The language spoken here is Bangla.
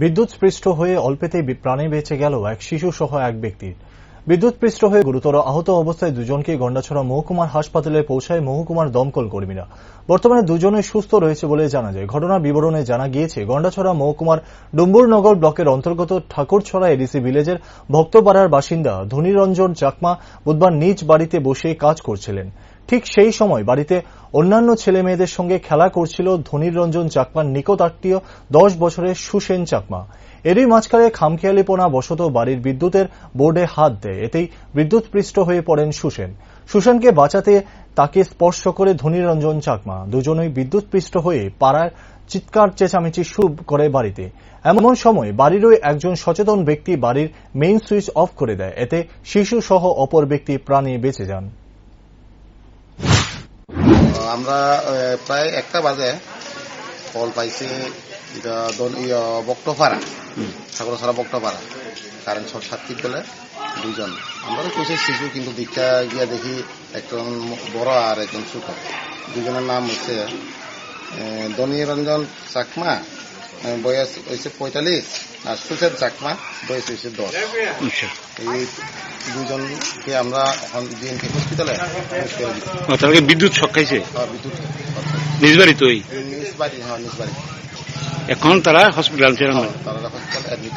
বিদ্যুৎস্পৃষ্ট হয়ে অল্পেতেই প্রাণে বেঁচে গেল এক শিশু সহ এক ব্যক্তির। বিদ্যুৎস্পৃষ্ট হয়ে গুরুতর আহত অবস্থায় দুজনকে গন্ডাছড়া মহকুমার হাসপাতালে পৌঁছায় মহকুমার দমকল কর্মীরা। বর্তমানে দুজনেই সুস্থ রয়েছে বলে জানা যায়। ঘটনার বিবরণে জানা গিয়েছে, গন্ডাছড়া মহকুমার ডুম্বুরনগর ব্লকের অন্তর্গত ঠাকুরছড়া এডিসি ভিলেজের ভক্তপাড়ার বাসিন্দা ধনীরঞ্জন চাকমা বুধবার নিজ বাড়িতে বসে কাজ করছিলেন। ঠিক সেই সময় বাড়িতে অন্যান্য ছেলে মেয়েদের সঙ্গে খেলা করছিল ধনীরঞ্জন চাকমার নিকট আত্মীয় 10 বছরের সুসেন চাকমা। এরই মাঝখানে খামখেয়ালিপনা বশত বাড়ির বিদ্যুতের বোর্ডে হাত দেয়। এতেই বিদ্যুৎস্পৃষ্ট হয়ে পড়েন সুসেন। সুসেনকে বাঁচাতে তাকে স্পর্শ করে ধনীরঞ্জন চাকমা। দুজনেই বিদ্যুৎস্পৃষ্ট হয়ে পাড়ার চিৎকার চেঁচামেচি শুরু করে বাড়িতে। এমন সময় বাড়িরই একজন সচেতন ব্যক্তি বাড়ির মেইন সুইচ অফ করে দেয়। এতে শিশু সহ অপর ব্যক্তি প্রাণে বেঁচে যান। আমরা প্রায় 1টা বাজে কল পাইছি বক্তপাড়া ঠাকুরছড়া বক্তপাড়া কারেন্ট শর্ট সার্কিট বলে দুইজন। আমরা তো কইছি শিশু, কিন্তু দীক্ষা গিয়া দেখি একজন বড় আর একজন ছোট। দুজনের নাম হচ্ছে ধনীরঞ্জন চাকমা, বয়স হয়েছে 45, আর সুসেন চাকমা বয়স হয়েছে 10। এই দুজনকে আমরা এখন জিএনকে হসপিটালে বিদ্যুৎ শক খাইছে। বিদ্যুৎ নিজ বাড়ি তো নিজ বাড়ি। এখন তারা হসপিটাল তারা হসপিটাল অ্যাডমিট।